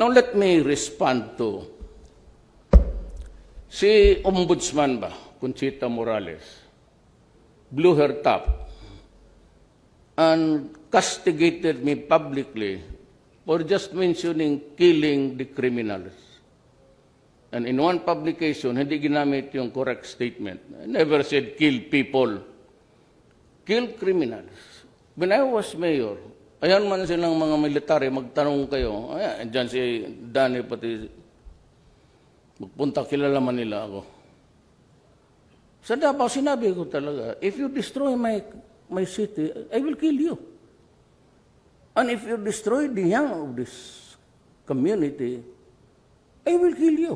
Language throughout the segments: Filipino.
Now let me respond to si Ombudsman ba, Conchita Morales, blew her top and castigated me publicly for just mentioning killing the criminals. And in one publication, hindi ginamit yung correct statement. I never said kill people. Kill criminals. When I was mayor, ayan man silang mga military, magtanong kayo, ayan, dyan si Danny pati, magpunta, kilala man nila ako. Sa Davao, sinabi ko talaga, if you destroy my city, I will kill you. And if you destroy the young of this community, I will kill you.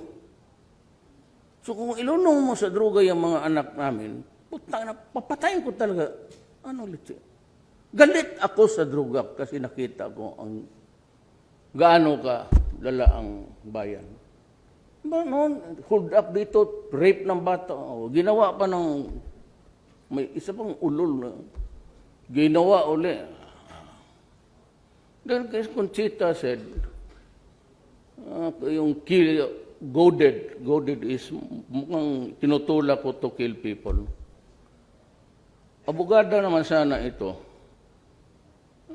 So kung ilunong mo sa droga yung mga anak namin, putang na, papatayin ko talaga. Ano ulit siya? Galit ako sa droga kasi nakita ko ang gaano ka lala ang bayan. Noon, hold up dito, rape ng bata. O, ginawa pa ng, may isa pang ulol na, ginawa uli. Then Conchita said, yung kill, goaded is mukhang tinutulak ko to kill people. Abogada naman sana ito.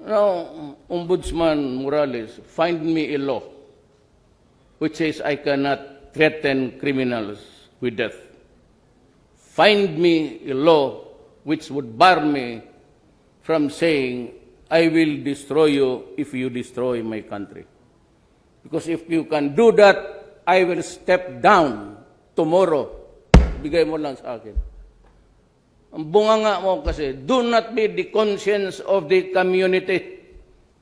Now, Ombudsman Morales, find me a law which says I cannot threaten criminals with death. Find me a law which would bar me from saying, I will destroy you if you destroy my country. Because if you can do that, I will step down tomorrow. Bigay mo lang sa akin. Ang bunganga mo kasi, do not be the conscience of the community.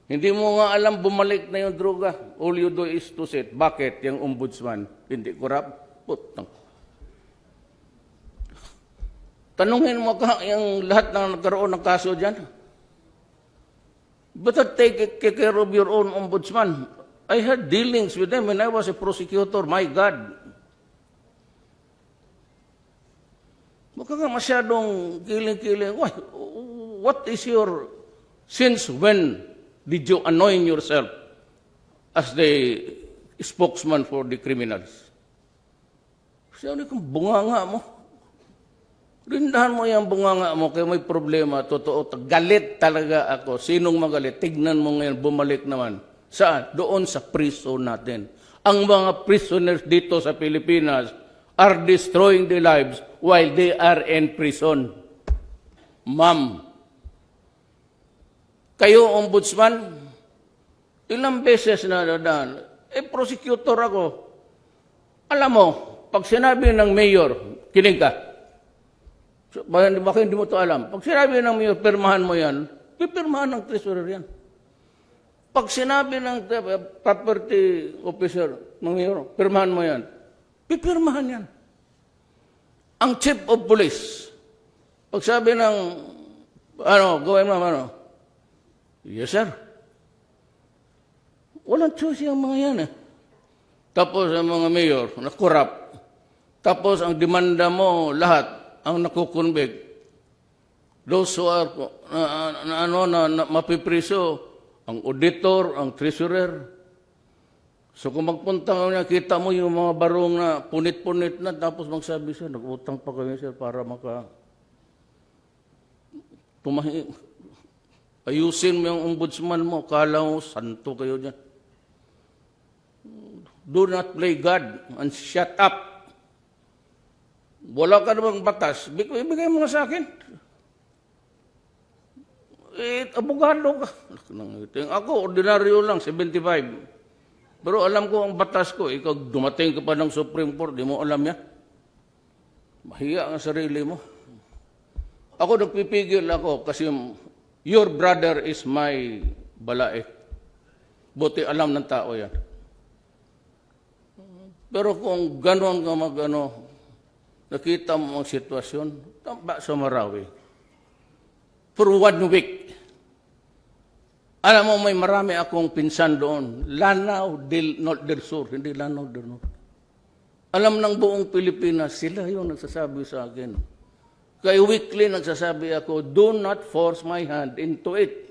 Hindi mo nga alam bumalik na yung droga. All you do is to say, bakit yung ombudsman hindi corrupt? Putang. Tanungin mo ka yung lahat na nagkaroon ng kaso dyan. Better take care of your own ombudsman. I had dealings with them when I was a prosecutor. My God. Baka nga masyadong kiling-kiling. What is your, since when did you anoint yourself as the spokesman for the criminals? Sabi kong bunganga mo. Rindahan mo yung bunganga mo kaya may problema. Totoo, galit talaga ako. Sinong magalit? Tignan mo ngayon, bumalik naman. Saan? Doon sa prison natin. Ang mga prisoners dito sa Pilipinas are destroying their lives while they are in prison. Ma'am, kayo, ombudsman, ilang beses na dadaan, prosecutor ako. Alam mo, pag sinabi ng mayor, kinig ka. So, baka hindi mo ito alam. Pag sinabi ng mayor, pirmahan mo yan, pipirmahan ng treasurer yan. Pag sinabi ng property officer ng mayor, pirmahan mo yan, pipirmahan yan. Ang chief of police, pag sabi ng, gawin mo, yes, sir. Walang choice yung mga yan eh. Tapos ang mga mayor, na-corrupt. Tapos ang demanda mo, lahat, ang nakukonvict. Those who are, mapipriso, ang auditor, ang treasurer. So kung magpunta ka niya, kita mo yung mga barong na punit-punit na, tapos magsabi siya, nag-utang pa kami sir para ayusin mo yung ombudsman mo, kala mo, santo kayo dyan. Do not play God and shut up. Wala ka namang batas, ibigay mo nga sa akin. Abogado ka. Ako, ordinaryo lang, 75. Pero alam ko ang batas ko, ikaw dumating ka pa ng Supreme Court, di mo alam yan. Mahiya ang sarili mo. Ako nagpipigil ako kasi your brother is my balae. Buti alam ng tao yan. Pero kung gano'n ka nakita mo ang sitwasyon, tamba sa Marawi. For 1 week, alam mo, may marami akong pinsan doon. Lanao del Sur, hindi Lanao del Norte. Alam ng buong Pilipinas, sila yung nagsasabi sa akin. Kaya weekly nagsasabi ako, do not force my hand into it.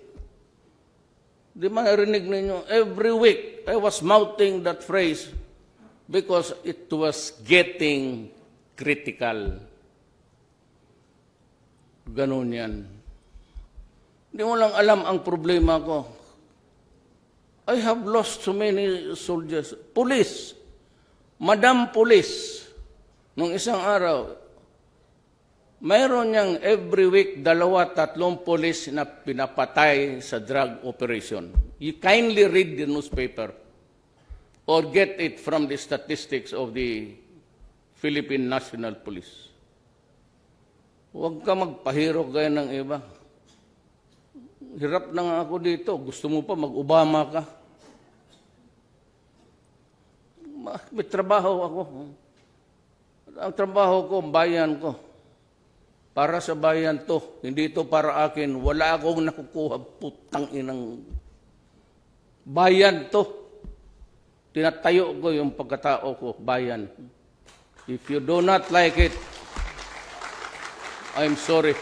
Di ba narinig ninyo? Every week, I was mouthing that phrase because it was getting critical. Ganun yan. Hindi mo lang alam ang problema ko. I have lost so many soldiers. Police. Madam Police. Nung isang araw, mayroon niyang every week 2-3 police na pinapatay sa drug operation. You kindly read the newspaper or get it from the statistics of the Philippine National Police. Huwag ka magpahirok gaya ng iba. Hirap na nga ako dito. Gusto mo pa mag-Obama ka? May trabaho ako. Ang trabaho ko, bayan ko. Para sa bayan to. Hindi to para akin. Wala akong nakukuha. Putang inang bayan to. Tinatayo ko yung pagkatao ko. Bayan. If you do not like it, I'm sorry.